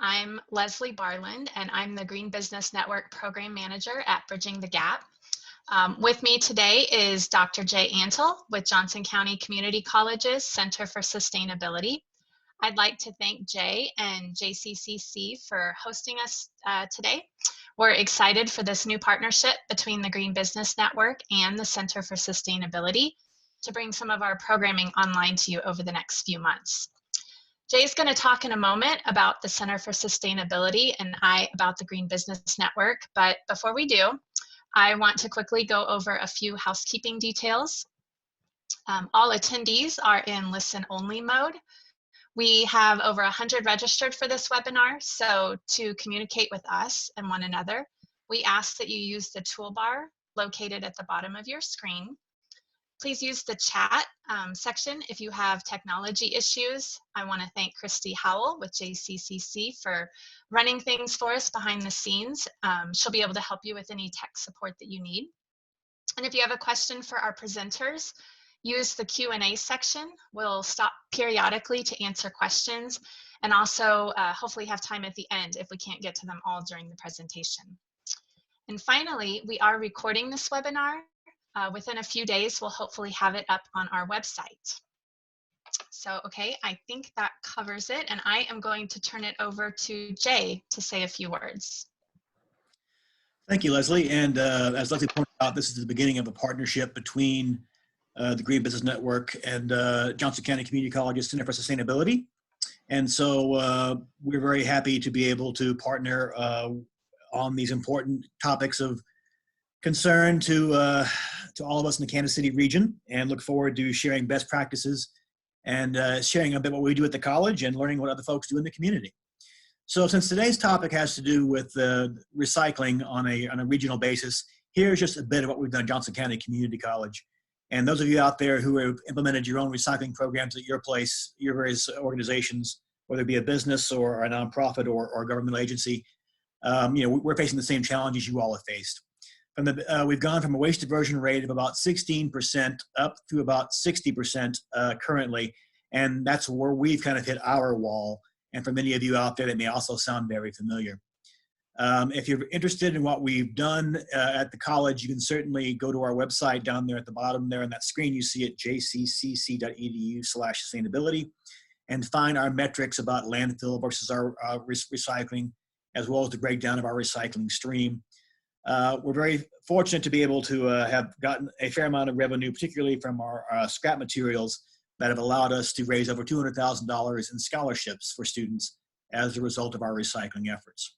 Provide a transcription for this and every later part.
I'm Leslie Barland, and I'm the Green Business Network Program Manager at Bridging the Gap. With me today is Dr. Jay Antle with Johnson County Community College's Center for Sustainability. I'd like to thank Jay and JCCC for hosting us today. We're excited for this new partnership between the Green Business Network and the Center for Sustainability to bring some of our programming online to you over the next few months. Jay's going to talk in a moment about the Center for Sustainability and I about the Green Business Network. But before we do, I want to quickly go over a few housekeeping details. All attendees are in listen-only mode. We have over 100 registered for this webinar, so to communicate with us and one another, we ask that you use the toolbar located at the bottom of your screen. Please use the chat section if you have technology issues. I want to thank Christy Howell with JCCC for running things for us behind the scenes. She'll be able to help you with any tech support that you need. And if you have a question for our presenters, use the Q&A section. We'll stop periodically to answer questions and also hopefully have time at the end if we can't get to them all during the presentation. And finally, we are recording this webinar. Within a few days, we'll hopefully have it up on our website. So, okay, I think that covers it, and I am going to turn it over to Jay to say a few words. Thank you, Leslie. And as Leslie pointed out, this is the beginning of a partnership between the Green Business Network and Johnson County Community College's Center for Sustainability. And so we're very happy to be able to partner on these important topics of concern to all of us in the Kansas City region, and look forward to sharing best practices and sharing a bit what we do at the college and learning what other folks do in the community. So since today's topic has to do with recycling on a regional basis, here's just a bit of what we've done at Johnson County Community College. And those of you out there who have implemented your own recycling programs at your place, your various organizations, whether it be a business or a nonprofit or a governmental agency, we're facing the same challenges you all have faced. We've gone from a waste diversion rate of about 16% up to about 60% currently, and that's where we've kind of hit our wall. And for many of you out there, that may also sound very familiar. If you're interested in what we've done at the college, you can certainly go to our website down there at the bottom there on that screen. You see it, jccc.edu/sustainability, and find our metrics about landfill versus our recycling, as well as the breakdown of our recycling stream. We're very fortunate to be able to have gotten a fair amount of revenue, particularly from our scrap materials, that have allowed us to raise over $200,000 in scholarships for students as a result of our recycling efforts.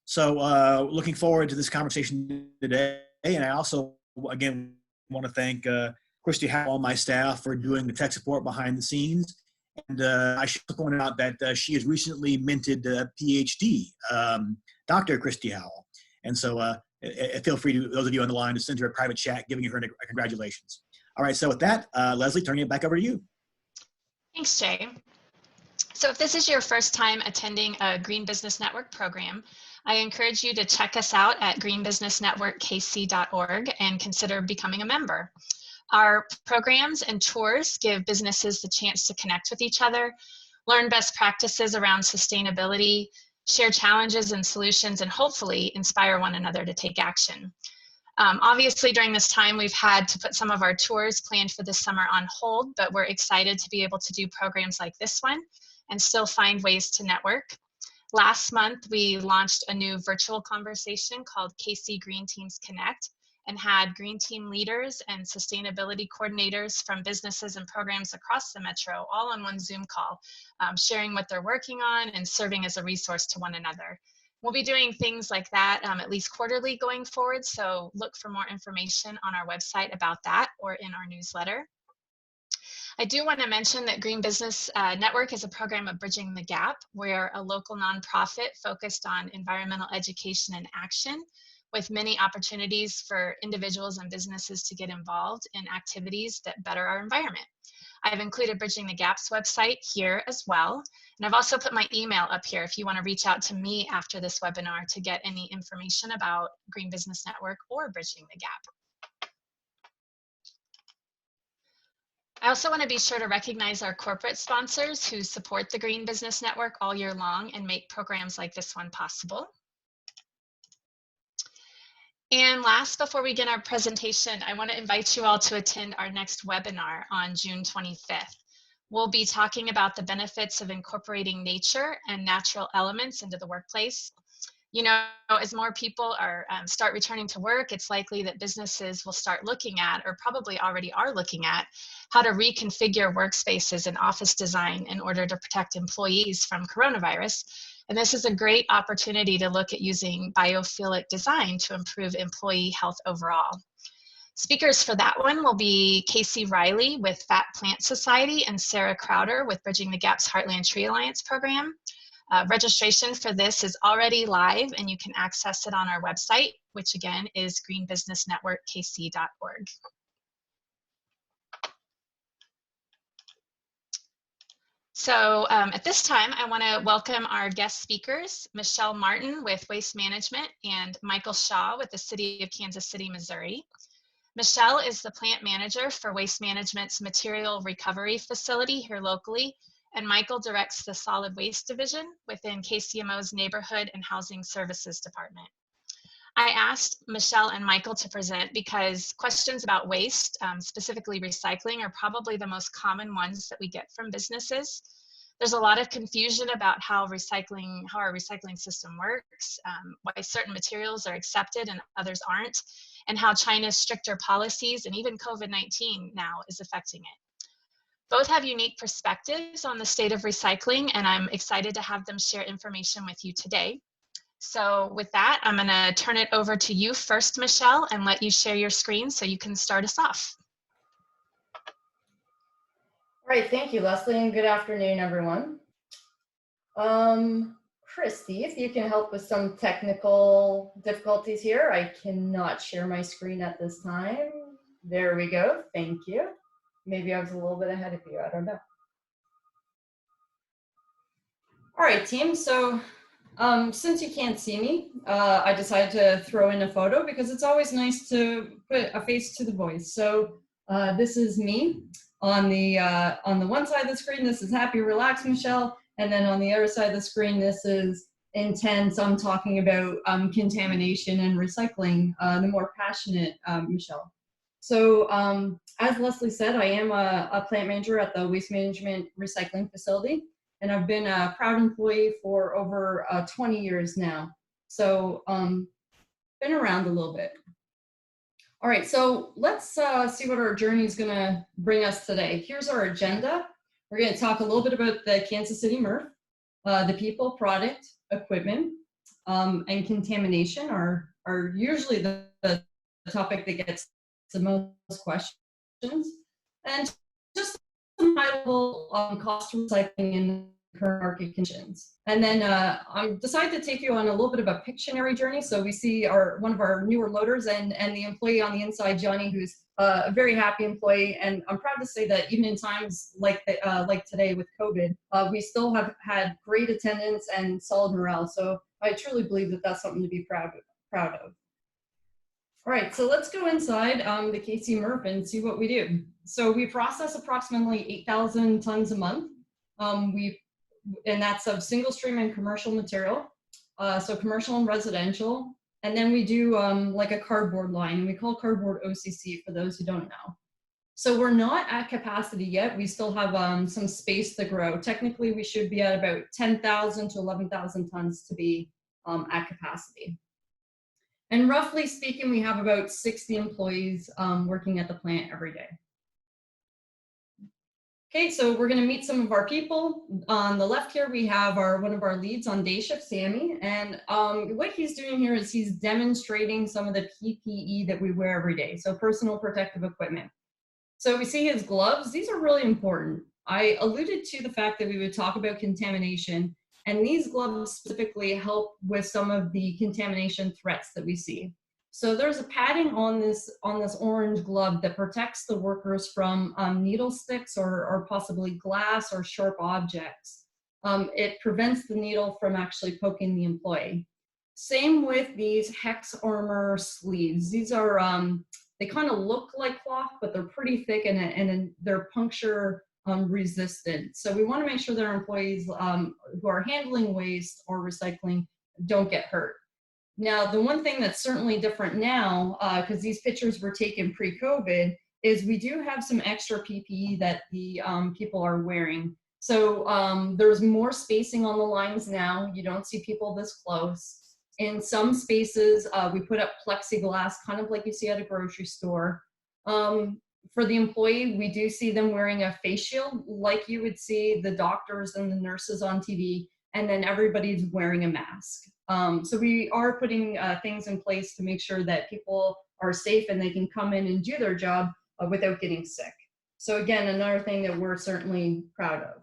So looking forward to this conversation today. And I also, again, want to thank Christy Howell and my staff for doing the tech support behind the scenes. And I should point out that she has recently minted a PhD, Dr. Christy Howell. And so feel free to, those of you on the line, to send her a private chat giving her congratulations. All right, so with that, Leslie, turning it back over to you. Thanks, Jay. So if this is your first time attending a Green Business Network program, I encourage you to check us out at greenbusinessnetworkkc.org and consider becoming a member. Our programs and tours give businesses the chance to connect with each other, learn best practices around sustainability, share challenges and solutions, and hopefully inspire one another to take action. Obviously, during this time, we've had to put some of our tours planned for this summer on hold, but we're excited to be able to do programs like this one and still find ways to network. Last month, we launched a new virtual conversation called KC Green Teams Connect and had Green Team leaders and sustainability coordinators from businesses and programs across the metro all on one Zoom call, sharing what they're working on and serving as a resource to one another. We'll be doing things like that at least quarterly going forward, so look for more information on our website about that or in our newsletter. I do want to mention that Green Business Network is a program of Bridging the Gap. We're a local nonprofit focused on environmental education and action, with many opportunities for individuals and businesses to get involved in activities that better our environment. I've included Bridging the Gap's website here as well. And I've also put my email up here if you want to reach out to me after this webinar to get any information about Green Business Network or Bridging the Gap. I also want to be sure to recognize our corporate sponsors who support the Green Business Network all year long and make programs like this one possible. And last, before we begin our presentation, I want to invite you all to attend our next webinar on June 25th. We'll be talking about the benefits of incorporating nature and natural elements into the workplace. You know, as more people start returning to work, it's likely that businesses will start looking at, or probably already are looking at, how to reconfigure workspaces and office design in order to protect employees from coronavirus. And this is a great opportunity to look at using biophilic design to improve employee health overall. Speakers for that one will be Casey Riley with Fat Plant Society and Sarah Crowder with Bridging the Gap's Heartland Tree Alliance program. Registration for this is already live and you can access it on our website, which again is greenbusinessnetworkkc.org. So at this time, I want to welcome our guest speakers, Michelle Martin with Waste Management and Michael Shaw with the City of Kansas City, Missouri. Michelle is the plant manager for Waste Management's material recovery facility here locally, and Michael directs the solid waste division within KCMO's Neighborhood and Housing Services Department. I asked Michelle and Michael to present because questions about waste, specifically recycling, are probably the most common ones that we get from businesses. There's a lot of confusion about how our recycling system works, why certain materials are accepted and others aren't, and how China's stricter policies and even COVID-19 now is affecting it. Both have unique perspectives on the state of recycling, and I'm excited to have them share information with you today. So with that, I'm gonna turn it over to you first, Michelle, and let you share your screen so you can start us off. All right, thank you, Leslie, and good afternoon, everyone. Christy, if you can help with some technical difficulties here. I cannot share my screen at this time. There we go, thank you. Maybe I was a little bit ahead of you, I don't know. All right, team, so since you can't see me, I decided to throw in a photo because it's always nice to put a face to the voice. So this is me. On the one side of the screen, this is happy, relaxed Michelle. And then on the other side of the screen, this is intense. I'm talking about contamination and recycling, the more passionate Michelle. So as Leslie said, I am a plant manager at the Waste Management Recycling Facility. And I've been a proud employee for over 20 years now. So been around a little bit. All right, so let's see what our journey is gonna bring us today. Here's our agenda. We're gonna talk a little bit about the Kansas City MERP, the people, product, equipment, and contamination are usually the topic that gets the most questions. And just some high-level cost of recycling in current market conditions. And then I decided to take you on a little bit of a Pictionary journey. So we see one of our newer loaders and the employee on the inside, Johnny, who's a very happy employee. And I'm proud to say that even in times like today with COVID, we still have had great attendance and solid morale. So I truly believe that that's something to be proud of. All right, so let's go inside the KC MERP and see what we do. So we process approximately 8,000 tons a month. And that's of single stream and commercial material. So commercial and residential. And then we do like a cardboard line. We call cardboard OCC for those who don't know. So we're not at capacity yet. We still have some space to grow. Technically, we should be at about 10,000 to 11,000 tons to be at capacity. And roughly speaking, we have about 60 employees working at the plant every day. Okay, so we're going to meet some of our people. On the left here, we have one of our leads on day shift, Sammy. And what he's doing here is he's demonstrating some of the PPE that we wear every day, so personal protective equipment. So we see his gloves. These are really important. I alluded to the fact that we would talk about contamination, and these gloves specifically help with some of the contamination threats that we see. So there's a padding on this orange glove that protects the workers from needle sticks or possibly glass or sharp objects. It prevents the needle from actually poking the employee. Same with these Hex Armor sleeves. These are They kind of look like cloth, but they're pretty thick and they're puncture resistant. So we want to make sure that our employees who are handling waste or recycling don't get hurt. Now, the one thing that's certainly different now, because these pictures were taken pre-COVID, is we do have some extra PPE that the people are wearing. So there's more spacing on the lines now. You don't see people this close. In some spaces, we put up plexiglass, kind of like you see at a grocery store. For the employee, we do see them wearing a face shield, like you would see the doctors and the nurses on TV, and then everybody's wearing a mask. So we are putting things in place to make sure that people are safe and they can come in and do their job without getting sick. So again, another thing that we're certainly proud of.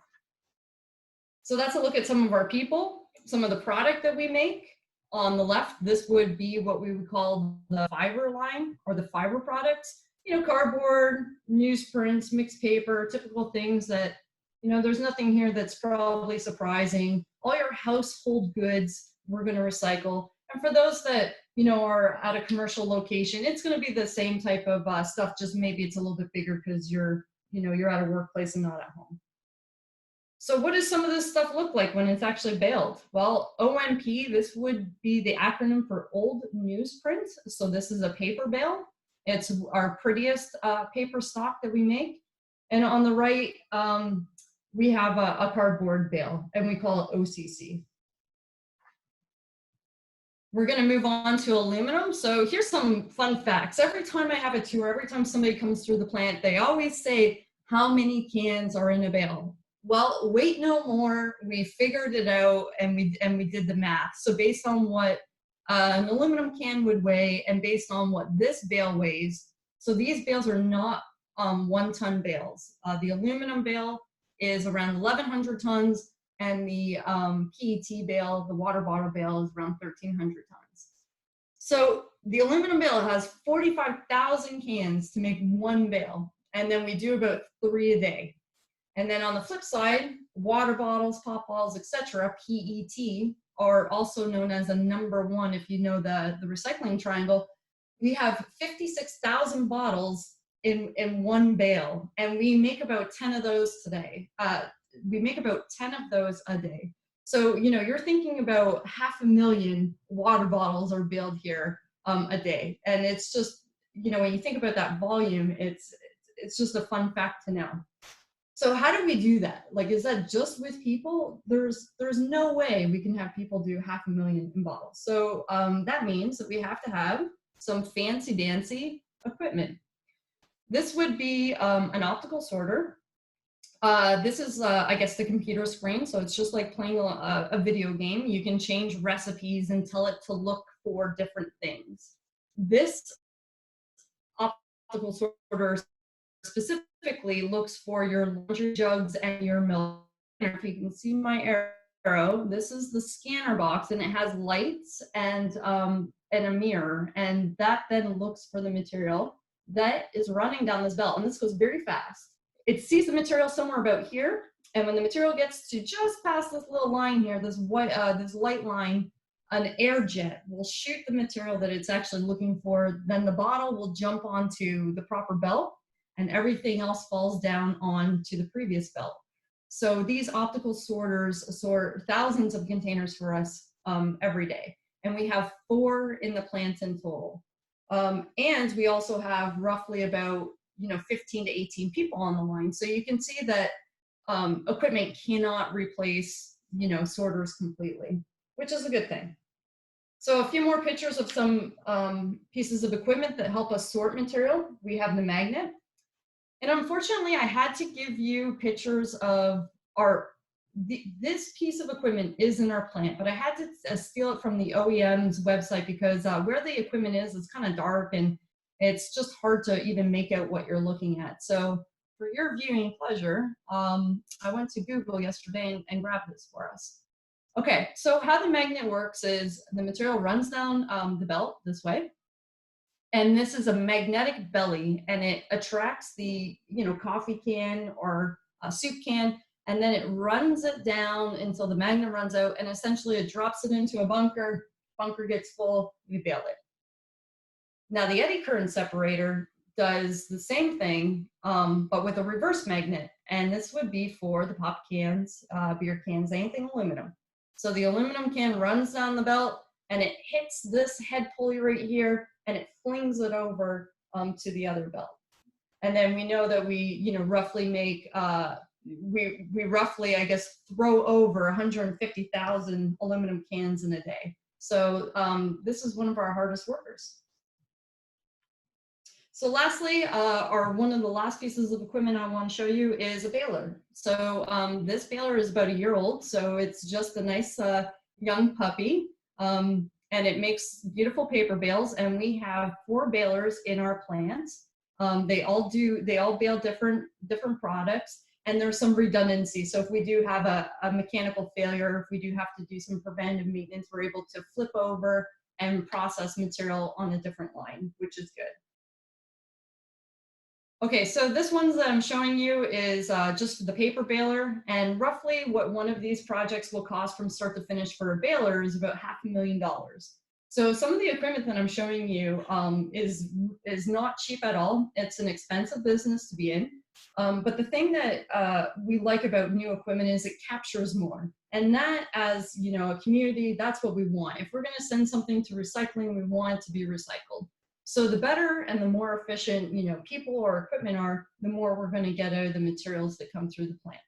So that's a look at some of our people, some of the product that we make. On the left, this would be what we would call the fiber line or the fiber products. You know, cardboard, newsprint, mixed paper, typical things that, you know, there's nothing here that's probably surprising. All your household goods, we're going to recycle. And for those that, you know, are at a commercial location, it's going to be the same type of stuff, just maybe it's a little bit bigger because you're at a workplace and not at home. So what does some of this stuff look like when it's actually baled? Well, ONP, this would be the acronym for old newsprint. So this is a paper bale. It's our prettiest paper stock that we make. And on the right, we have a cardboard bale, and we call it OCC. We're going to move on to aluminum. So here's some fun facts. Every time I have a tour, every time somebody comes through the plant, they always say, how many cans are in a bale? Well, wait no more. We figured it out, and we did the math. So based on what an aluminum can would weigh, and based on what this bale weighs, so these bales are not 1-ton bales. The aluminum bale is around 1,100 tons, and the PET bale, the water bottle bale, is around 1,300 tons. So the aluminum bale has 45,000 cans to make one bale, and then we do about 3 a day. And then on the flip side, water bottles, pop bottles, etc., PET, are also known as a number 1, if you know the recycling triangle. We have 56,000 bottles in one bale, and we make about 10 of those today. We make about 10 of those a day. So, you know, you're thinking about 500,000 water bottles are baled here a day. And it's just, you know, when you think about that volume, it's just a fun fact to know. So how do we do that? Like, is that just with people? There's no way we can have people do 500,000 in bottles. So that means that we have to have some fancy dancy equipment. This would be an optical sorter. This is, I guess, the computer screen. So it's just like playing a video game. You can change recipes and tell it to look for different things. This optical sorter specifically looks for your laundry jugs and your milk. If you can see my arrow, this is the scanner box, and it has lights and a mirror, and that then looks for the material that is running down this belt, and this goes very fast. It sees the material somewhere about here, and when the material gets to just past this little line here, this light line, an air jet will shoot the material that it's actually looking for. Then the bottle will jump onto the proper belt, and everything else falls down onto the previous belt. So these optical sorters sort thousands of containers for us every day. And we have 4 in the plant in total. And we also have roughly about 15 to 18 people on the line. So you can see that equipment cannot replace sorters completely, which is a good thing. So a few more pictures of some pieces of equipment that help us sort material. We have the magnet. And unfortunately, I had to give you pictures of this piece of equipment is in our plant, but I had to steal it from the OEM's website because where the equipment is, it's kind of dark and it's just hard to even make out what you're looking at. So for your viewing pleasure, I went to Google yesterday and grabbed this for us. Okay, so how the magnet works is the material runs down the belt this way. And this is a magnetic belly, and it attracts the coffee can or a soup can, and then it runs it down until the magnet runs out, and essentially it drops it into a bunker. Bunker gets full, we bale it. Now the eddy current separator does the same thing, but with a reverse magnet. And this would be for the pop cans, beer cans, anything aluminum. So the aluminum can runs down the belt and it hits this head pulley right here and it flings it over to the other belt. And then we know that we, roughly make, we roughly, I guess, throw over 150,000 aluminum cans in a day. So this is one of our hardest workers. So lastly, one of the last pieces of equipment I want to show you is a baler. So this baler is about a year old, so it's just a nice young puppy, and it makes beautiful paper bales. And we have 4 balers in our plant. They all bale different products, and there's some redundancy. So if we do have a mechanical failure, if we do have to do some preventive maintenance, we're able to flip over and process material on a different line, which is good. Okay, so this one that I'm showing you is just the paper baler, and roughly what one of these projects will cost from start to finish for a baler is about $500,000. So some of the equipment that I'm showing you is not cheap at all. It's an expensive business to be in, but the thing that we like about new equipment is it captures more. And that, as a community, that's what we want. If we're going to send something to recycling, we want it to be recycled. So the better and the more efficient, people or equipment are, the more we're going to get out of the materials that come through the plant.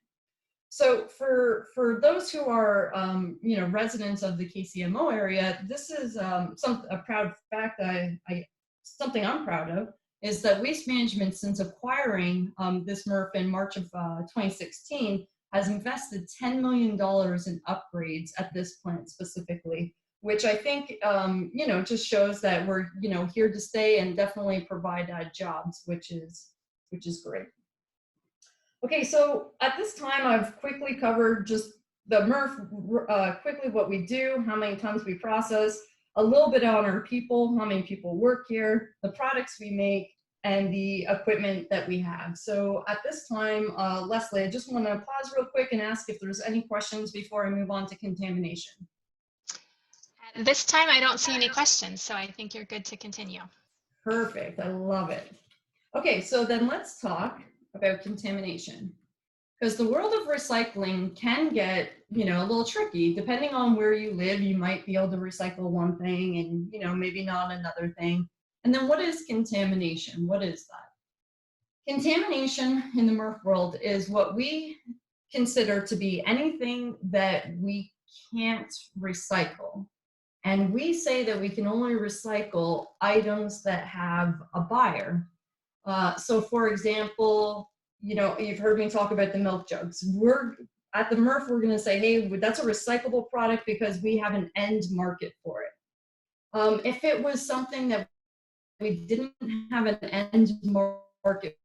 So for those who are, residents of the KCMO area, this is a proud fact something I'm proud of, is that Waste Management, since acquiring this MERP in March of 2016, has invested $10 million in upgrades at this plant specifically, which I think, just shows that we're, here to stay and definitely provide jobs, which is great. Okay, so at this time, I've quickly covered just the MERP, quickly what we do, how many tons we process, a little bit on our people, how many people work here, the products we make, and the equipment that we have. So at this time, Leslie, I just want to pause real quick and ask if there's any questions before I move on to contamination. At this time, I don't see any questions, so I think you're good to continue. Perfect, I love it. Okay, so then let's talk about contamination, because the world of recycling can get, a little tricky. Depending on where you live, you might be able to recycle one thing and, maybe not another thing. And then what is contamination? What is that? Contamination in the MERP world is what we consider to be anything that we can't recycle. And we say that we can only recycle items that have a buyer. So for example, you've heard me talk about the milk jugs. At the MERP, we're gonna say, hey, that's a recyclable product because we have an end market for it. If it was something that we didn't have an end market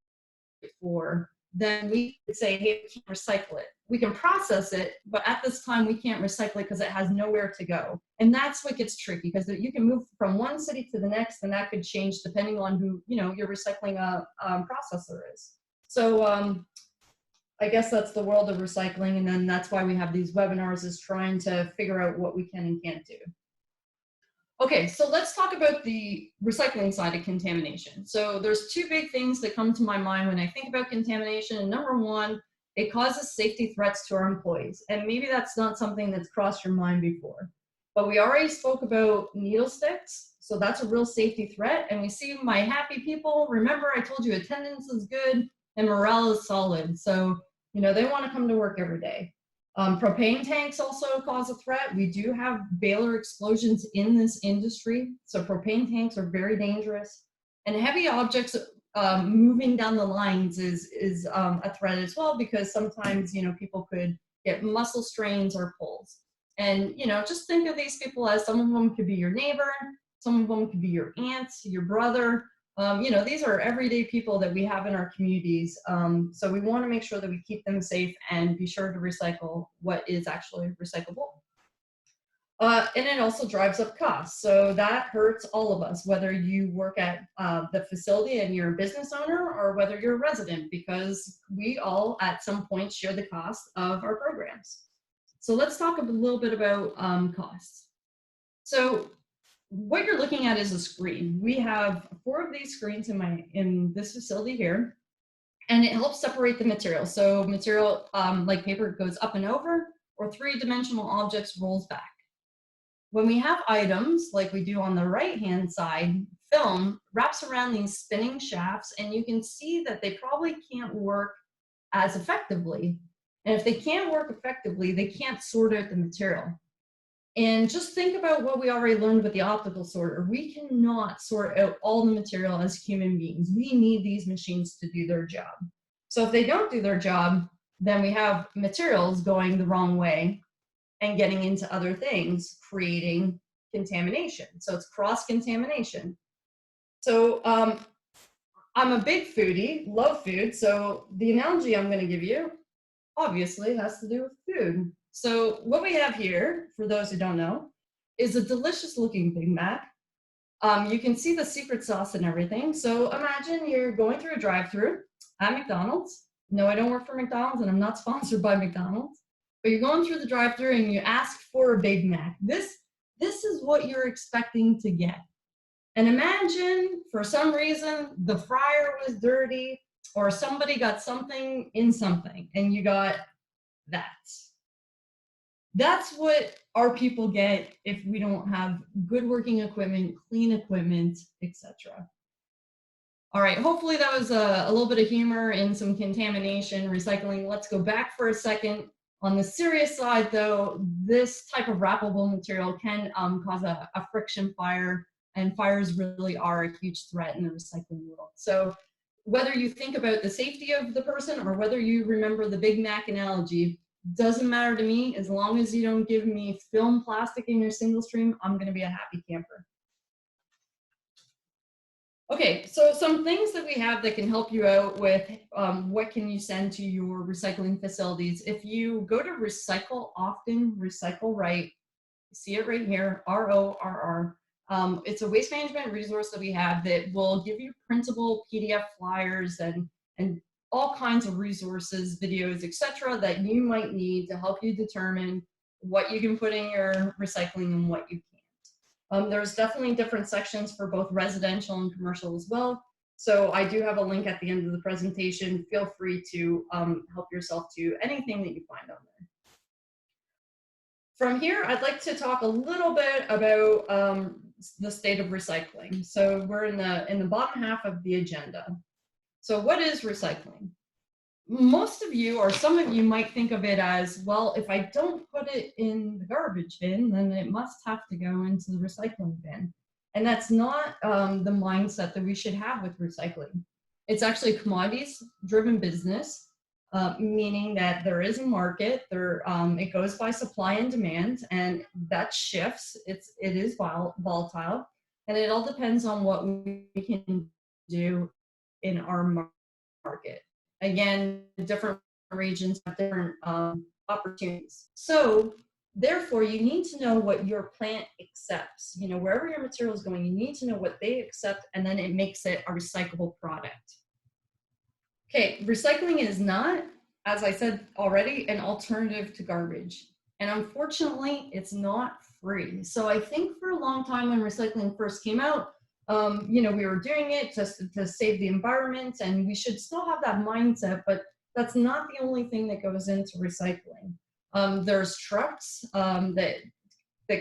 for, then we could say, hey, we can't recycle it. We can process it, but at this time we can't recycle it because it has nowhere to go. And that's what gets tricky, because you can move from one city to the next, and that could change depending on who your recycling processor is. So I guess that's the world of recycling, and then that's why we have these webinars, is trying to figure out what we can and can't do. Okay, so let's talk about the recycling side of contamination. So there's 2 big things that come to my mind when I think about contamination. And number 1, it causes safety threats to our employees. And maybe that's not something that's crossed your mind before, but we already spoke about needle sticks. So that's a real safety threat. And we see my happy people. Remember, I told you attendance is good and morale is solid. So, they want to come to work every day. Propane tanks also cause a threat. We do have baler explosions in this industry. So propane tanks are very dangerous. And heavy objects moving down the lines is a threat as well, because sometimes, people could get muscle strains or pulls. And, just think of these people as, some of them could be your neighbor, some of them could be your aunt, your brother. These are everyday people that we have in our communities. So we want to make sure that we keep them safe and be sure to recycle what is actually recyclable. And it also drives up costs. So that hurts all of us, whether you work at the facility and you're a business owner, or whether you're a resident, because we all at some point share the cost of our programs. So let's talk a little bit about costs. So what you're looking at is a screen. We have 4 of these screens in this facility here, and it helps separate the material. So material like paper goes up and over, or 3-dimensional objects rolls back. When we have items like we do on the right-hand side, film wraps around these spinning shafts, and you can see that they probably can't work as effectively. And if they can't work effectively, they can't sort out the material. And just think about what we already learned with the optical sorter. We cannot sort out all the material as human beings. We need these machines to do their job. So if they don't do their job, then we have materials going the wrong way and getting into other things, creating contamination. So it's cross-contamination. So I'm a big foodie, love food. So the analogy I'm going to give you obviously has to do with food. So what we have here, for those who don't know, is a delicious looking Big Mac. You can see the secret sauce and everything. So imagine you're going through a drive-through at McDonald's. No, I don't work for McDonald's and I'm not sponsored by McDonald's. But you're going through the drive-through and you ask for a Big Mac. This is what you're expecting to get. And imagine for some reason the fryer was dirty or somebody got something in something and you got that. That's what our people get if we don't have good working equipment, clean equipment, etc. All right, hopefully that was a little bit of humor and some contamination, recycling. Let's go back for a second. On the serious side though, this type of wrappable material can cause a friction fire, and fires really are a huge threat in the recycling world. So whether you think about the safety of the person or whether you remember the Big Mac analogy, doesn't matter to me. As long as you don't give me film plastic in your single stream, I'm gonna be a happy camper. Okay, so some things that we have that can help you out with what can you send to your recycling facilities. If you go to Recycle Often, Recycle Right, see it right here, RORR. It's a waste management resource that we have that will give you printable PDF flyers and all kinds of resources, videos, etc., that you might need to help you determine what you can put in your recycling and what you can't. There's definitely different sections for both residential and commercial as well. So I do have a link at the end of the presentation. Feel free to help yourself to anything that you find on there. From here, I'd like to talk a little bit about the state of recycling. So we're in the bottom half of the agenda. So what is recycling? Most of you, or some of you, might think of it as, well, if I don't put it in the garbage bin, then it must have to go into the recycling bin. And that's not the mindset that we should have with recycling. It's actually a commodities-driven business, meaning that there is a market, it goes by supply and demand, and that shifts. It is volatile, and it all depends on what we can do in our market. Again, different regions have different opportunities. So therefore, you need to know what your plant accepts. You know, wherever your material is going, you need to know what they accept, and then it makes it a recyclable product. Okay, recycling is not, as I said already, an alternative to garbage. And unfortunately, it's not free. So I think for a long time when recycling first came out, you know, we were doing it just to save the environment, and we should still have that mindset, but that's not the only thing that goes into recycling. There's trucks that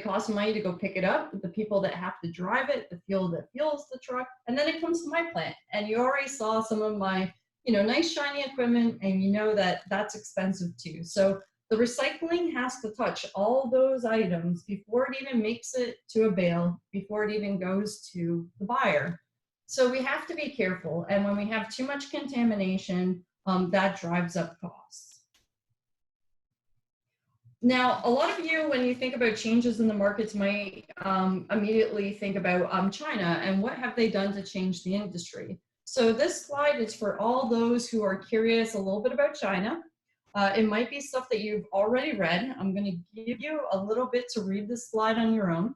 cost money to go pick it up, the people that have to drive it, the fuel that fuels the truck, and then it comes to my plant. And you already saw some of my, you know, nice shiny equipment, and you know that that's expensive too. So the recycling has to touch all those items before it even makes it to a bale, before it even goes to the buyer. So we have to be careful. And when we have too much contamination, that drives up costs. Now, a lot of you, when you think about changes in the markets, might immediately think about China and what have they done to change the industry. So this slide is for all those who are curious a little bit about China. It might be stuff that you've already read. I'm going to give you a little bit to read this slide on your own.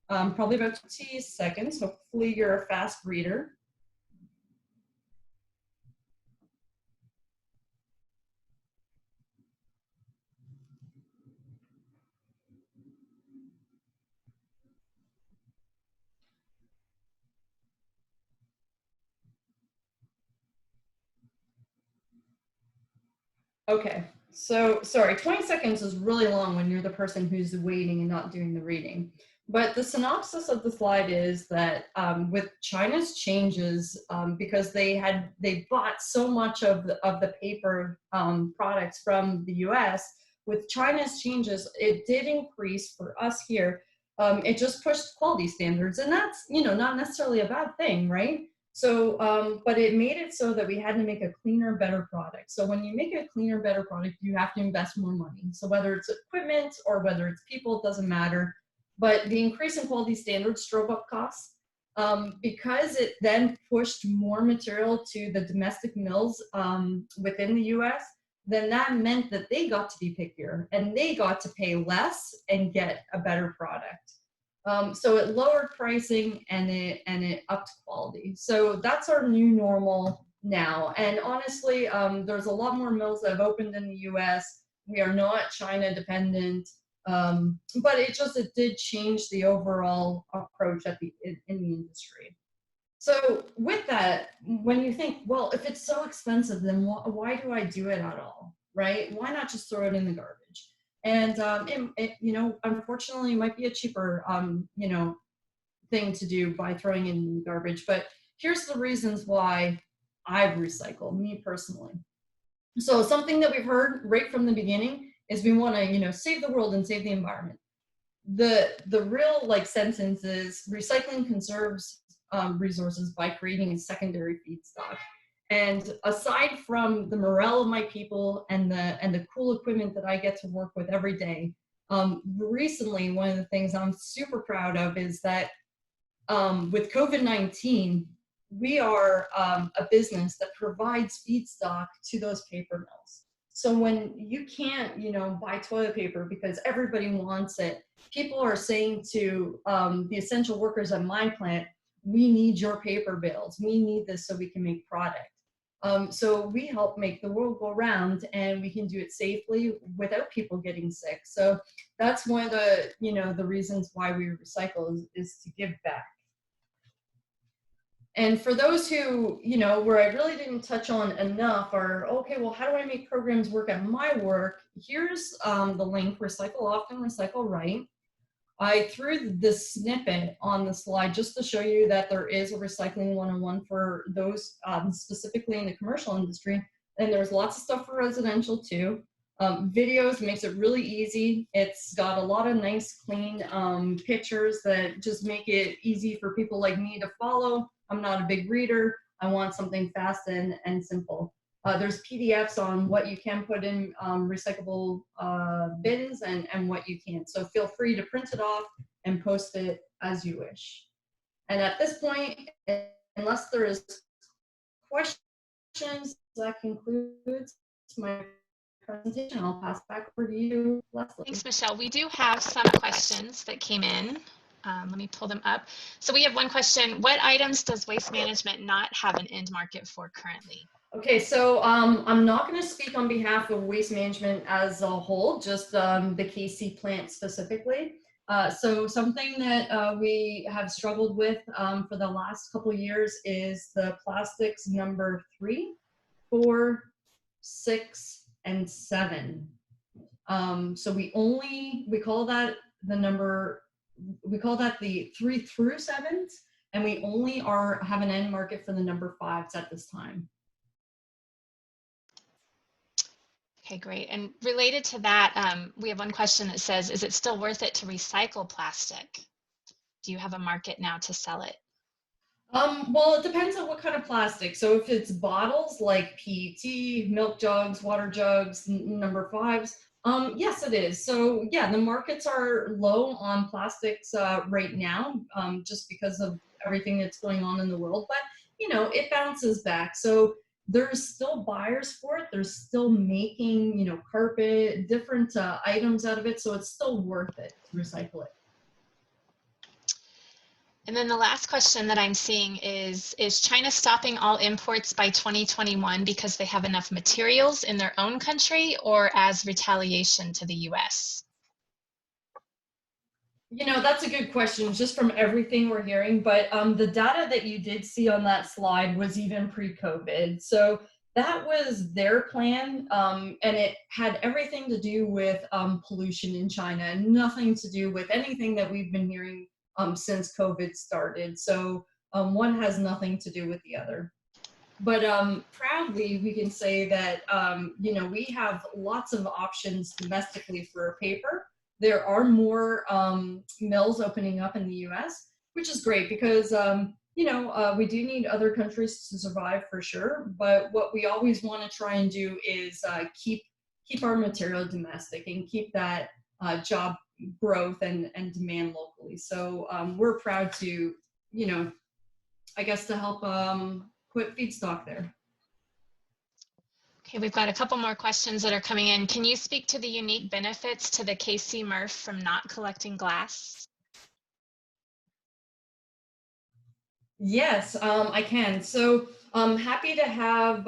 Probably about 20 seconds. Hopefully you're a fast reader. Okay, so sorry, 20 seconds is really long when you're the person who's waiting and not doing the reading. But the synopsis of the slide is that with China's changes, because they bought so much of the paper products from the U.S., with China's changes, it did increase for us here. It just pushed quality standards, and that's not necessarily a bad thing, right? So, but it made it so that we had to make a cleaner, better product. So when you make a cleaner, better product, you have to invest more money. So whether it's equipment or whether it's people, it doesn't matter. But the increase in quality standards drove up costs because it then pushed more material to the domestic mills within the US. Then that meant that they got to be pickier and they got to pay less and get a better product. So it lowered pricing and it upped quality. So that's our new normal now. And honestly, there's a lot more mills that have opened in the US. We are not China dependent, but it did change the overall approach in the industry. So with that, when you think, well, if it's so expensive, then why do I do it at all, right? Why not just throw it in the garbage? And unfortunately, it might be a cheaper, thing to do by throwing it in the garbage. But here's the reasons why I recycle, me personally. So something that we've heard right from the beginning is we want to, save the world and save the environment. The real sentence is recycling conserves resources by creating a secondary feedstock. And aside from the morale of my people and the cool equipment that I get to work with every day, recently one of the things I'm super proud of is that with COVID-19, we are a business that provides feedstock to those paper mills. So when you can't, buy toilet paper because everybody wants it, people are saying to the essential workers at my plant, we need your paper bales. We need this so we can make product. So we help make the world go round, and we can do it safely without people getting sick. So that's one of the, the reasons why we recycle is to give back. And for those who, where I really didn't touch on enough are, okay, well, how do I make programs work at my work? Here's the link, Recycle Often, Recycle Right. I threw this snippet on the slide just to show you that there is a recycling 101 for those specifically in the commercial industry. And there's lots of stuff for residential too. Videos makes it really easy. It's got a lot of nice, clean pictures that just make it easy for people like me to follow. I'm not a big reader. I want something fast and simple. There's PDFs on what you can put in recyclable bins and what you can't. So feel free to print it off and post it as you wish. And at this point, unless there is questions, that concludes my presentation. I'll pass back over to you, Leslie. Thanks, Michelle. We do have some questions that came in. Let me pull them up. So we have one question. What items does Waste Management not have an end market for currently? Okay, so I'm not going to speak on behalf of Waste Management as a whole, just the KC plant specifically. So something that we have struggled with for the last couple of years is the plastics number 3, 4, 6, and 7. So we call that the 3 through 7s, and we only have an end market for the number 5s at this time. Okay, great. And related to that, we have one question that says, is it still worth it to recycle plastic? Do you have a market now to sell it? Well, it depends on what kind of plastic. So if it's bottles like PET, milk jugs, water jugs, number 5s, yes, it is. So yeah, the markets are low on plastics right now, just because of everything that's going on in the world. But it bounces back. So there's still buyers for it. There's still making, carpet, different items out of it. So it's still worth it to recycle it. And then the last question that I'm seeing is China stopping all imports by 2021 because they have enough materials in their own country or as retaliation to the US? That's a good question, just from everything we're hearing. But the data that you did see on that slide was even pre-COVID. So That was their plan, and it had everything to do with pollution in China and nothing to do with anything that we've been hearing since COVID started. So one has nothing to do with the other. But proudly, we can say that, you know, we have lots of options domestically for paper. There are more mills opening up in the US, which is great because, you know, we do need other countries to survive for sure. But what we always want to try and do is keep our material domestic and keep that job growth and demand locally. So we're proud to, you know, I guess to help put feedstock there. Okay, we've got a couple more questions that are coming in. Can you speak to the unique benefits to the KC MERP from not collecting glass? Yes, I can. So I'm happy to have,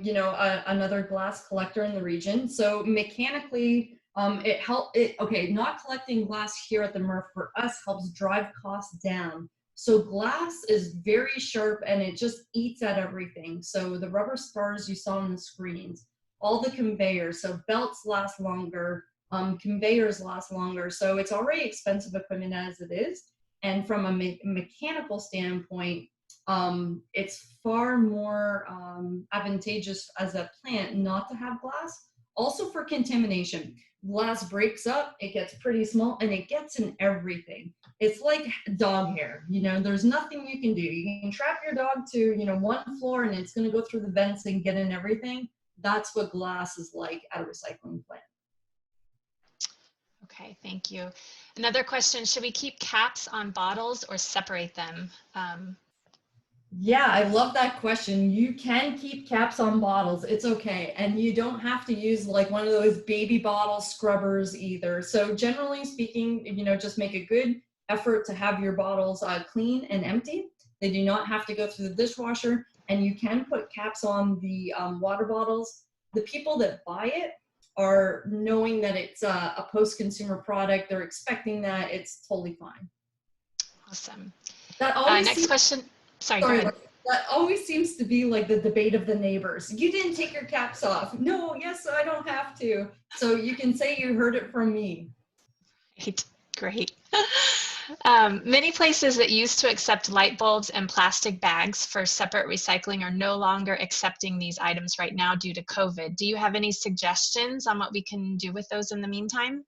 you know, another glass collector in the region. So mechanically, okay, not collecting glass here at the MERP for us helps drive costs down. So glass is very sharp and it just eats at everything. So the rubber stars you saw on the screens, all the conveyors, so belts last longer, conveyors last longer. So it's already expensive equipment as it is. And from a mechanical standpoint, it's far more advantageous as a plant not to have glass. Also for contamination, glass breaks up, it gets pretty small, and it gets in everything. It's like dog hair, you know, there's nothing you can do. You can trap your dog to, you know, one floor and it's gonna go through the vents and get in everything. That's what glass is like at a recycling plant. Okay, thank you. Another question, should we keep caps on bottles or separate them? Yeah, I love that question. You can keep caps on bottles. It's okay. And you don't have to use like one of those baby bottle scrubbers either. So generally speaking, you know, just make a good effort to have your bottles clean and empty. They do not have to go through the dishwasher, and you can put caps on the water bottles. The people that buy it are knowing that it's a post-consumer product. They're expecting that. It's totally fine. Awesome. That always Next question. Sorry, go Sorry, ahead. that always seems to be like the debate of the neighbors. You didn't take your caps off. No, yes, I don't have to. So you can say you heard it from me. Great. Many places that used to accept light bulbs and plastic bags for separate recycling are no longer accepting these items right now due to COVID. Do you have any suggestions on what we can do with those in the meantime?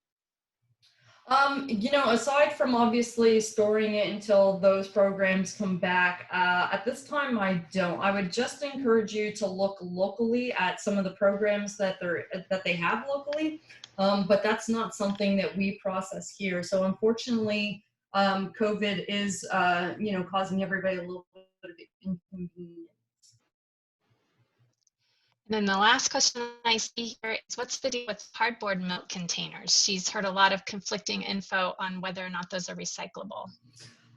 You know, aside from obviously storing it until those programs come back, at this time I don't. I would just encourage you to look locally at some of the programs that they have locally, but that's not something that we process here. So unfortunately, COVID is you know, causing everybody a little bit of inconvenience. And then the last question I see here is, what's the deal with cardboard milk containers? She's heard a lot of conflicting info on whether or not those are recyclable.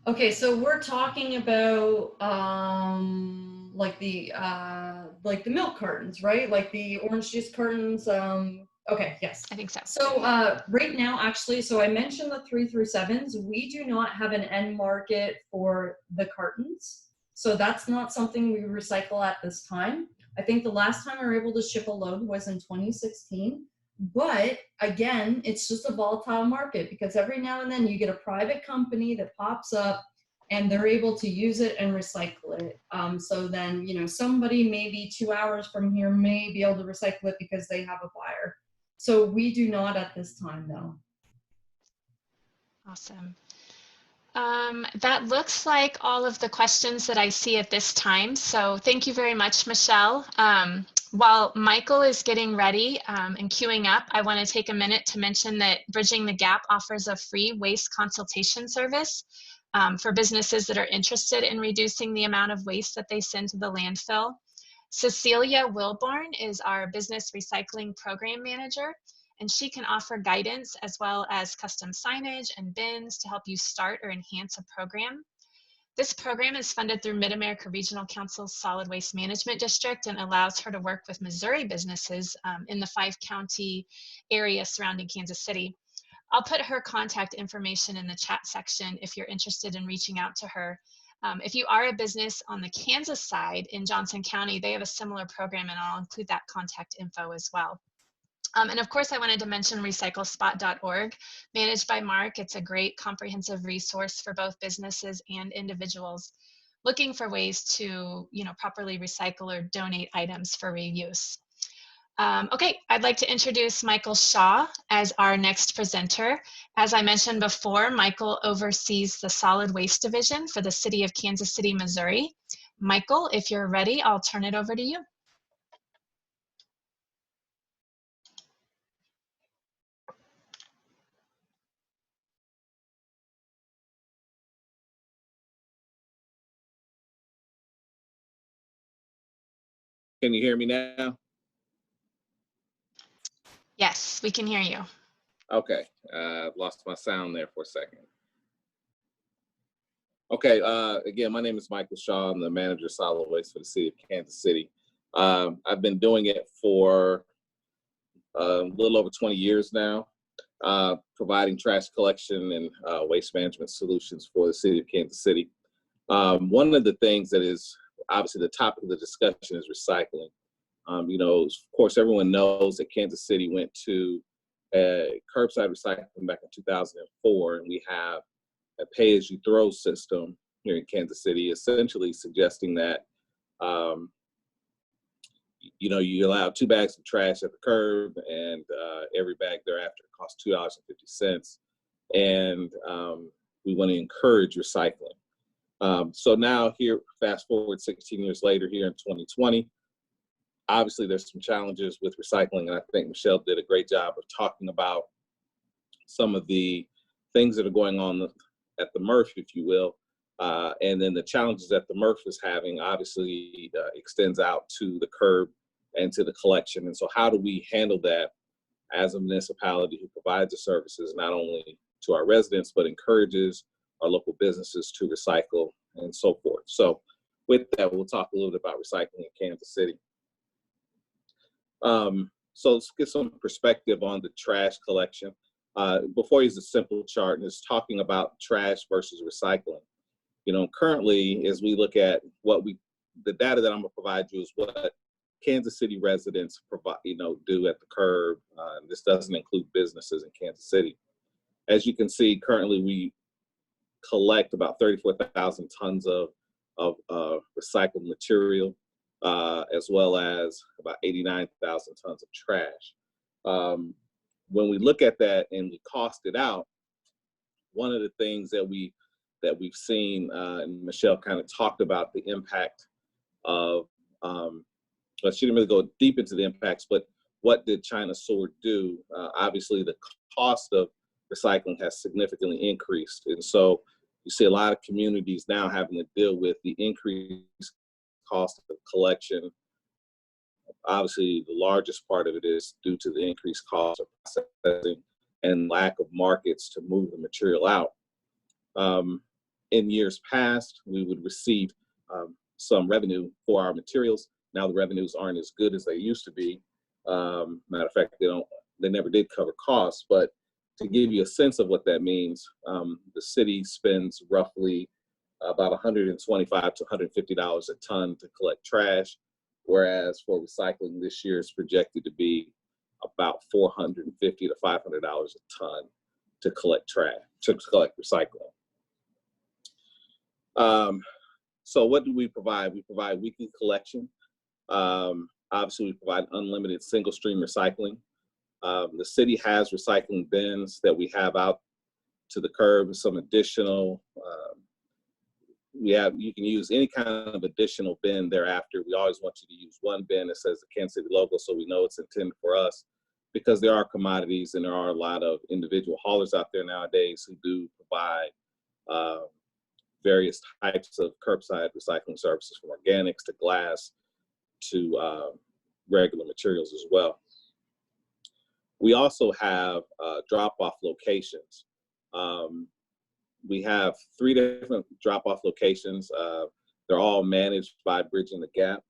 Okay, so we're talking about like the milk cartons, right? Like the orange juice cartons. Okay, yes. I think so. So right now, actually, so I mentioned the 3 through 7s. We do not have an end market for the cartons, so that's not something we recycle at this time. I think the last time we were able to ship a load was in 2016. But again, it's just a volatile market because every now and then you get a private company that pops up and they're able to use it and recycle it. So then, you know, somebody maybe 2 hours from here may be able to recycle it because they have a buyer. So we do not at this time, though. Awesome. That looks like all of the questions that I see at this time. So thank you very much, Michelle. While Michael is getting ready and queuing up, I want to take a minute to mention that Bridging the Gap offers a free waste consultation service for businesses that are interested in reducing the amount of waste that they send to the landfill. Cecilia Wilborn is our business recycling program manager, and she can offer guidance as well as custom signage and bins to help you start or enhance a program. This program is funded through Mid-America Regional Council's Solid Waste Management District and allows her to work with Missouri businesses in the 5-county area surrounding Kansas City. I'll put her contact information in the chat section if you're interested in reaching out to her. If you are a business on the Kansas side in Johnson County, they have a similar program, and I'll include that contact info as well. And of course, I wanted to mention recyclespot.org, managed by Mark. It's a great comprehensive resource for both businesses and individuals looking for ways to, properly recycle or donate items for reuse. Okay, I'd like to introduce Michael Shaw as our next presenter. As I mentioned before, Michael oversees the Solid Waste Division for the City of Kansas City, Missouri. Michael, if you're ready, I'll turn it over to you. Can you hear me now? Yes, we can hear you. Okay, lost my sound there for a second. Okay, again, my name is Michael Shaw. I'm the manager of solid waste for the city of Kansas City. I've been doing it for a little over 20 years now, providing trash collection and waste management solutions for the city of Kansas City. One of the things that is obviously the topic of the discussion is recycling. Of course, everyone knows that Kansas City went to curbside recycling back in 2004, and we have a pay-as-you-throw system here in Kansas City, essentially suggesting that, you allow 2 bags of trash at the curb, and every bag thereafter costs $2.50. And we want to encourage recycling. So now here, fast forward 16 years later, here in 2020, obviously there's some challenges with recycling, and I think Michelle did a great job of talking about some of the things that are going on at the MERP, if you will, and then the challenges that the MERP is having obviously extends out to the curb and to the collection. And so how do we handle that as a municipality who provides the services not only to our residents, but encourages our local businesses to recycle and so forth. So with that, we'll talk a little bit about recycling in Kansas City. So let's get some perspective on the trash collection. Before I use a simple chart, and it's talking about trash versus recycling. Currently, as we look at the data that I'm gonna provide you is what Kansas City residents provide, do at the curb. This doesn't include businesses in Kansas City. As you can see, currently we collect about 34,000 tons of recycled material, as well as about 89,000 tons of trash. When we look at that and we cost it out, one of the things that we've seen, and Michelle kind of talked about the impact of, but she didn't really go deep into the impacts, but what did China Sword do? Obviously, the cost of recycling has significantly increased. And so you see a lot of communities now having to deal with the increased cost of collection. Obviously, the largest part of it is due to the increased cost of processing and lack of markets to move the material out. In years past, we would receive some revenue for our materials. Now the revenues aren't as good as they used to be. Matter of fact, they never did cover costs. But to give you a sense of what that means, the city spends roughly about $125 to $150 a ton to collect trash, whereas for recycling this year is projected to be about $450 to $500 a ton to collect trash, to collect recycling. So what do we provide? We provide weekly collection. Obviously, we provide unlimited single stream recycling. The city has recycling bins that we have out to the curb, some additional, you can use any kind of additional bin thereafter. We always want you to use one bin that says the Kansas City logo so we know it's intended for us, because there are commodities and there are a lot of individual haulers out there nowadays who do provide various types of curbside recycling services, from organics to glass to regular materials as well. We also have drop-off locations. We have 3 different drop-off locations. They're all managed by Bridging the Gap.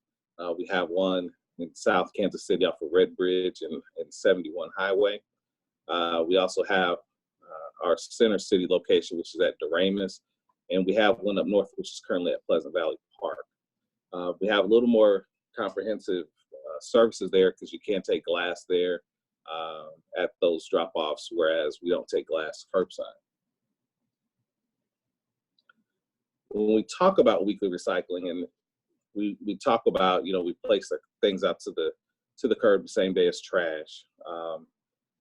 We have one in South Kansas City off of Red Bridge and 71 Highway. We also have our Center City location, which is at Doremus. and we have one up north, which is currently at Pleasant Valley Park. We have a little more comprehensive services there because you can't take glass there at those drop-offs, whereas we don't take glass curbside. When we talk about weekly recycling, and we talk about, we place things out to the curb the same day as trash.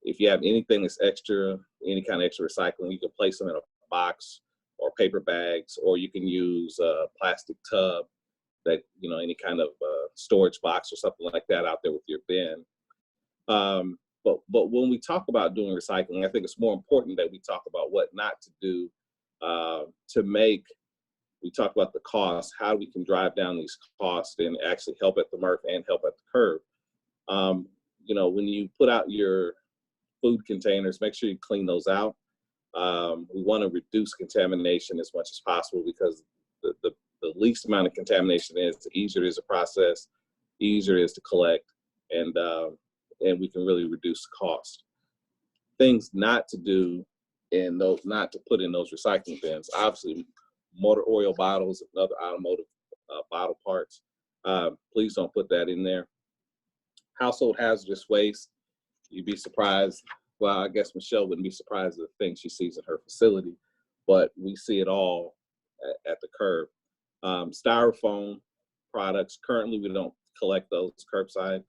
If you have anything that's extra, any kind of extra recycling, you can place them in a box or paper bags, or you can use a plastic tub that, any kind of storage box or something like that out there with your bin. But when we talk about doing recycling, I think it's more important that we talk about what not to do to make. We talk about the cost, how we can drive down these costs and actually help at the MERP and help at the curb. When you put out your food containers, make sure you clean those out. We want to reduce contamination as much as possible, because the least amount of contamination is, the easier it is to process, easier it is to collect, and we can really reduce the cost. Things not to do not to put in those recycling bins. Obviously, motor oil bottles and other automotive bottle parts. Please don't put that in there. Household hazardous waste. You'd be surprised. Well, I guess Michelle wouldn't be surprised at the things she sees in her facility, but we see it all at the curb. Styrofoam products, currently we don't collect those curbside.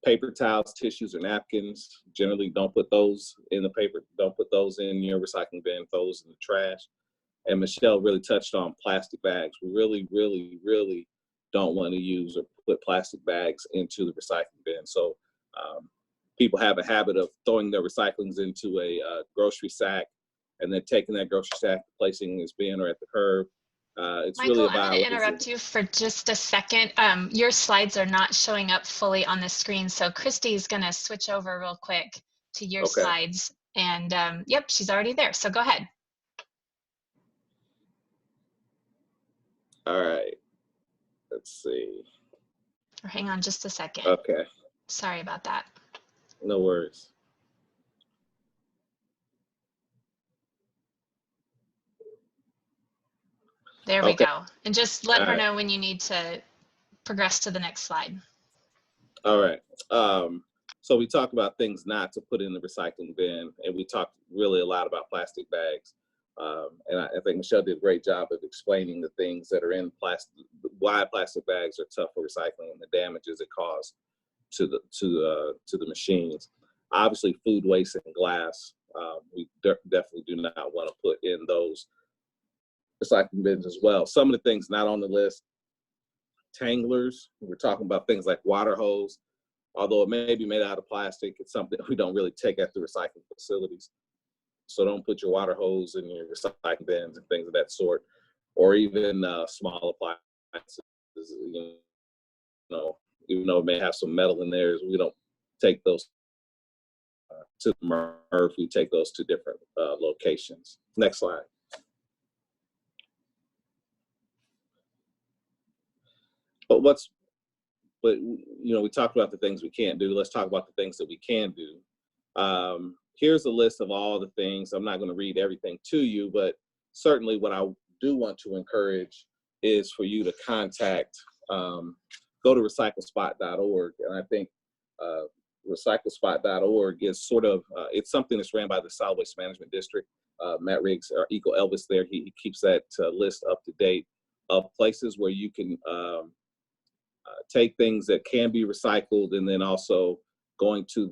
Paper towels, tissues, or napkins, generally don't put those in the paper, don't put those in your recycling bin, throw those in the trash. And Michelle really touched on plastic bags. We really, really, really don't want to use or put plastic bags into the recycling bin. So people have a habit of throwing their recyclings into a grocery sack and then taking that grocery sack, placing in his bin or at the curb. It's Michael, really I'm about— going to interrupt you for just a second. Your slides are not showing up fully on the screen, so Christy's going to switch over real quick to your Okay. slides. And yep, she's already there, so go ahead. All right. Let's see. Or hang on just a second. Okay. Sorry about that. No worries. There we Okay. go. And just let All her right. know when you need to progress to the next slide. All right. So we talked about things not to put in the recycling bin, and we talked really a lot about plastic bags. And I think Michelle did a great job of explaining the things that are in plastic, why plastic bags are tough for recycling and the damages it causes to the machines. Obviously, food waste and glass, we definitely do not want to put in those recycling bins as well. Some of the things not on the list: tanglers. We're talking about things like water hose. Although it may be made out of plastic, it's something we don't really take at the recycling facilities. So don't put your water hose in your recycling bins and things of that sort, or even small appliances. Even though it may have some metal in there, we don't take those to the MERP. We take those to different locations. Next slide. But we talked about the things we can't do. Let's talk about the things that we can do. Here's a list of all the things. I'm not going to read everything to you, but certainly what I do want to encourage is for you to contact, go to recyclespot.org. And I think recyclespot.org is sort of, it's something that's ran by the Solid Waste Management District. Matt Riggs, or Eco Elvis there, he keeps that list up to date of places where you can take things that can be recycled, and then also going to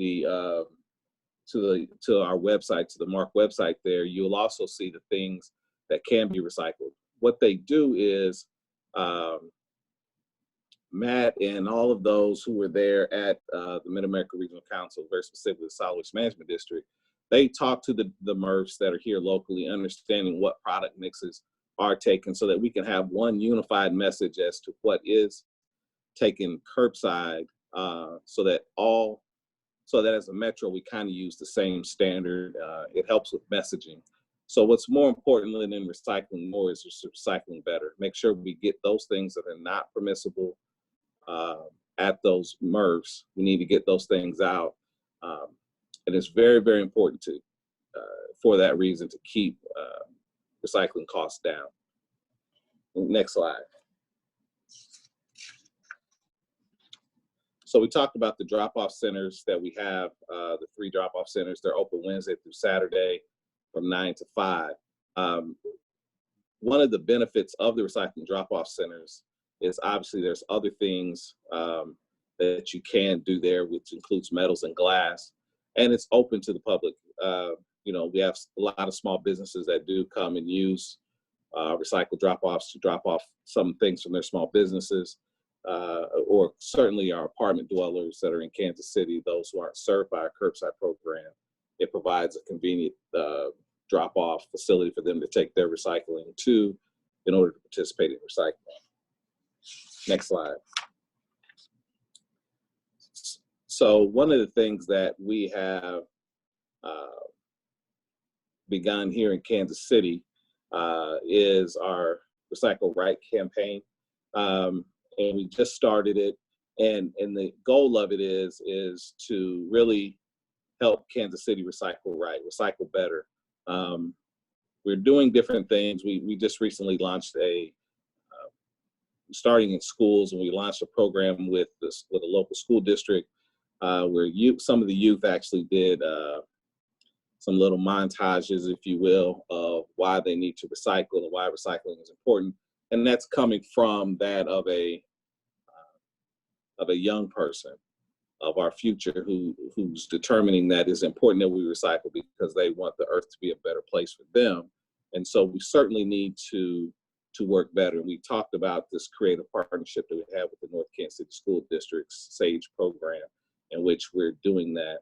our website, to the MERP website there, you'll also see the things that can be recycled. What they do is, Matt and all of those who were there at the Mid-America Regional Council, very specifically the Solid Waste Management District, they talk to the MERPs that are here locally, understanding what product mixes are taken, so that we can have one unified message as to what is taken curbside, so that as a metro, we kind of use the same standard. It helps with messaging. So what's more important than recycling more is just recycling better. Make sure we get those things that are not permissible at those MERPs. We need to get those things out. And it's very, very important for that reason, to keep recycling costs down. Next slide. So we talked about the drop-off centers that we have, the 3 drop-off centers. They're open Wednesday through Saturday from 9 to 5. One of the benefits of the recycling drop-off centers is obviously there's other things that you can do there, which includes metals and glass, and it's open to the public. You know, we have a lot of small businesses that do come and use recycle drop-offs to drop off some things from their small businesses, or certainly our apartment dwellers that are in Kansas City, those who aren't served by our curbside program. It provides a convenient drop-off facility for them to take their recycling to in order to participate in recycling. Next slide. So one of the things that we have begun here in Kansas City is our Recycle Right campaign. And we just started it. And the goal of it is to really help Kansas City recycle right, recycle better. We're doing different things. We just recently launched starting in schools, and we launched a program with a local school district where some of the youth actually did some little montages, if you will, of why they need to recycle and why recycling is important. And that's coming from that of a young person, of our future, who's determining that it's important that we recycle because they want the earth to be a better place for them. And so we certainly need to work better. We talked about this creative partnership that we have with the North Kansas City School District's SAGE program, in which we're doing that.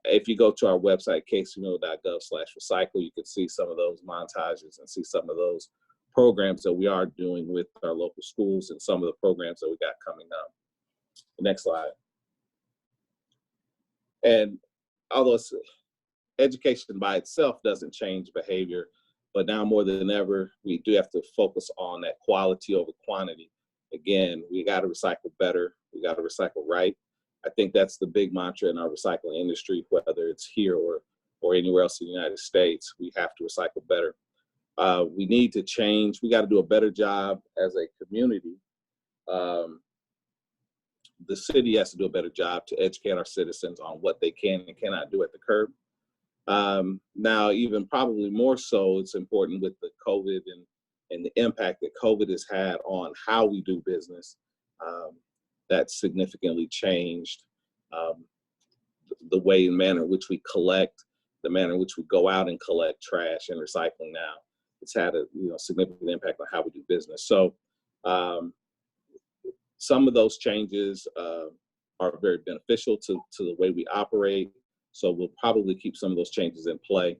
If you go to our website, kcmo.gov/recycle, you can see some of those montages and see some of those programs that we are doing with our local schools and some of the programs that we got coming up. Next slide. And although education by itself doesn't change behavior, but now more than ever, we do have to focus on that quality over quantity. Again, we got to recycle better. We got to recycle right. I think that's the big mantra in our recycling industry, whether it's here or anywhere else in the United States. We have to recycle better. We need to change. We got to do a better job as a community. The city has to do a better job to educate our citizens on what they can and cannot do at the curb. Now, even probably more so, it's important with the COVID and the impact that COVID has had on how we do business. That's significantly changed the way and manner in which we collect, the manner in which we go out and collect trash and recycling now. It's had a significant impact on how we do business. So some of those changes are very beneficial to the way we operate. So we'll probably keep some of those changes in play,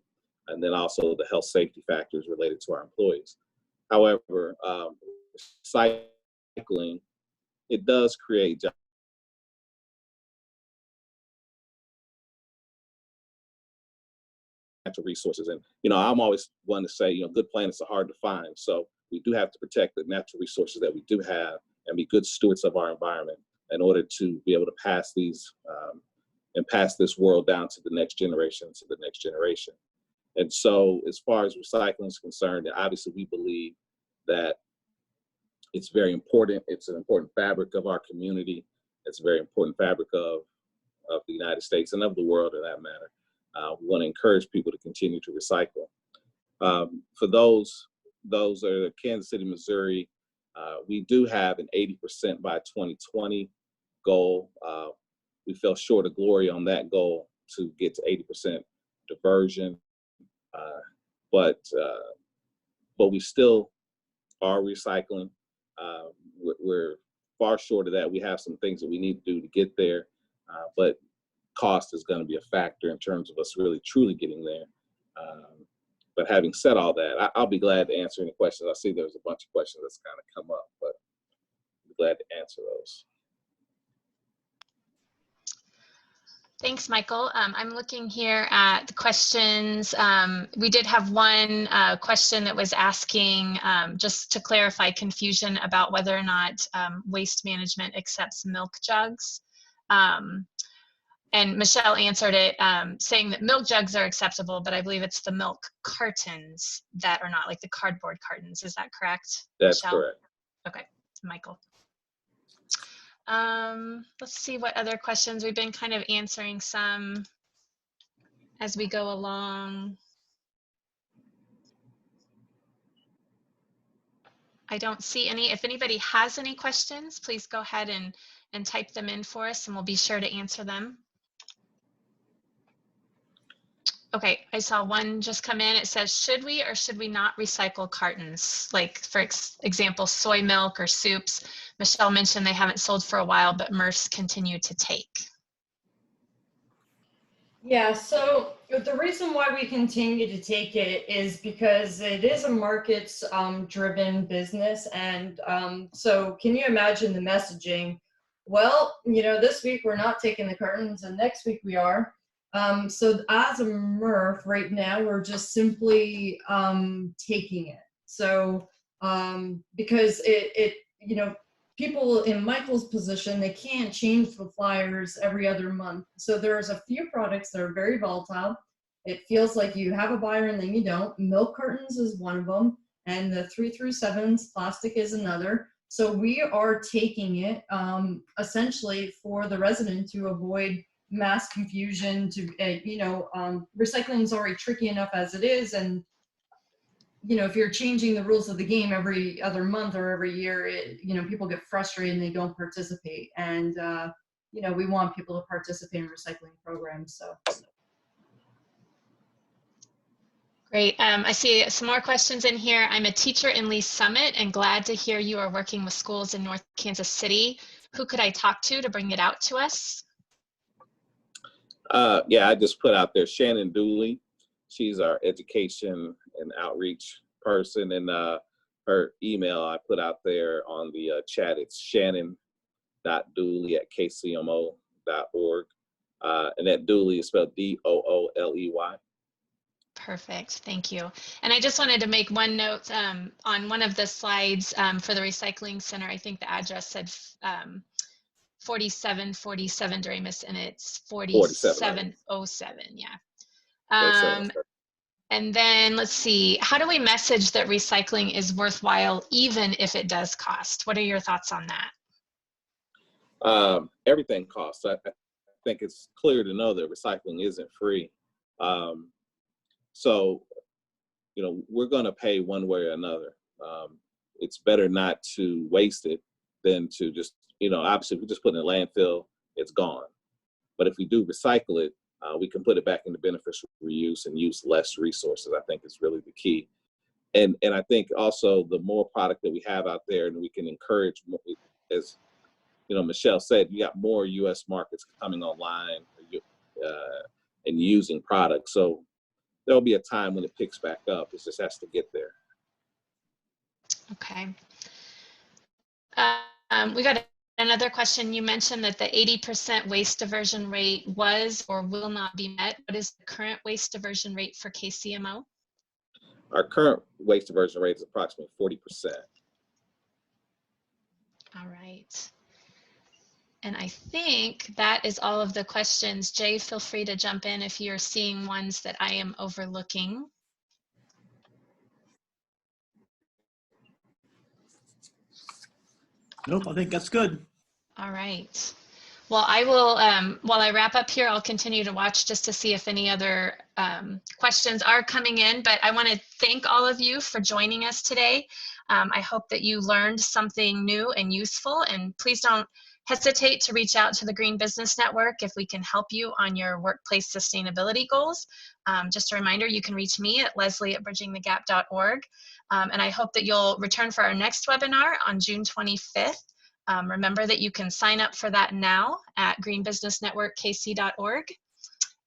and then also the health safety factors related to our employees. However, recycling, it does create jobs. Natural resources. And, I'm always one to say, good planets are hard to find. So we do have to protect the natural resources that we do have and be good stewards of our environment in order to be able to pass these and pass this world down to the next generation, And so as far as recycling is concerned, obviously we believe that it's very important. It's an important fabric of our community. It's a very important fabric of the United States and of the world, in that matter. We want to encourage people to continue to recycle. For those that are Kansas City, Missouri, we do have an 80% by 2020 goal. We fell short of glory on that goal to get to 80% diversion, but we still are recycling. We're far short of that. We have some things that we need to do to get there, but cost is going to be a factor in terms of us really truly getting there. But having said all that, I'll be glad to answer any questions. I see there's a bunch of questions that's kind of come up, but I'll be glad to answer those. Thanks, Michael. I'm looking here at the questions. We did have one question that was asking, just to clarify, confusion about whether or not Waste Management accepts milk jugs. And Michelle answered it saying that milk jugs are acceptable, but I believe it's the milk cartons that are not, like the cardboard cartons. Is that correct, That's Michelle? correct. Okay, Michael. Let's see what other questions. We've been kind of answering some as we go along. I don't see any. If anybody has any questions, please go ahead and type them in for us, and we'll be sure to answer them. Okay, I saw one just come in. It says, should we or should we not recycle cartons? Like, for example, soy milk or soups. Michelle mentioned they haven't sold for a while, but MERPs continue to take. Yeah, so the reason why we continue to take it is because it is a markets driven business. And so can you imagine the messaging? Well, you know, this week we're not taking the cartons and next week we are. So as a MERP right now, we're just simply taking it. So because it, you know, people in Michael's position, they can't change the flyers every other month. So there's a few products that are very volatile. It feels like you have a buyer and then you don't. Milk cartons is one of them, and the 3 through 7s plastic is another. So we are taking it essentially for the resident to avoid mass confusion. To you know, recycling is already tricky enough as it is, and you know, if you're changing the rules of the game every other month or every year, you know, people get frustrated and they don't participate. And, you know, we want people to participate in recycling programs. So. Great. I see some more questions in here. I'm a teacher in Lee Summit and glad to hear you are working with schools in North Kansas City. Who could I talk to bring it out to us? Yeah, I just put out there Shannon Dooley. She's our education and outreach person, and her email I put out there on the chat. It's shannon.dooley@kcmo.org, and that Dooley is spelled D-O-O-L-E-Y. Perfect, thank you. And I just wanted to make one note on one of the slides for the recycling center. I think the address said 4747 Doremus, and it's 4707, yeah. 4707. And then let's see, how do we message that recycling is worthwhile even if it does cost? What are your thoughts on that? Everything costs. I think it's clear to know that recycling isn't free. So, you know, we're going to pay one way or another. It's better not to waste it than to just, you know, obviously if we just put it in a landfill, it's gone. But if we do recycle it, we can put it back into beneficial reuse and use less resources. I think is really the key. And I think also the more product that we have out there, and we can encourage more, as you know, Michelle said, you got more U.S. markets coming online and using products. So there'll be a time when it picks back up. It just has to get there. Okay. We got another question. You mentioned that the 80% waste diversion rate was or will not be met. What is the current waste diversion rate for KCMO? Our current waste diversion rate is approximately 40%. All right. And I think that is all of the questions. Jay, feel free to jump in if you're seeing ones that I am overlooking. Nope, I think that's good. All right. Well, I will, while I wrap up here, I'll continue to watch just to see if any other questions are coming in, but I want to thank all of you for joining us today. I hope that you learned something new and useful, and please don't hesitate to reach out to the Green Business Network if we can help you on your workplace sustainability goals. Just a reminder, you can reach me at leslie@bridgingthegap.org, and I hope that you'll return for our next webinar on June 25th. Remember that you can sign up for that now at greenbusinessnetworkkc.org.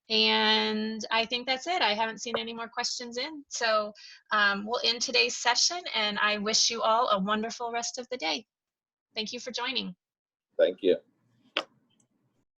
And I think that's it. I haven't seen any more questions in. So we'll end today's session, and I wish you all a wonderful rest of the day. Thank you for joining. Thank you.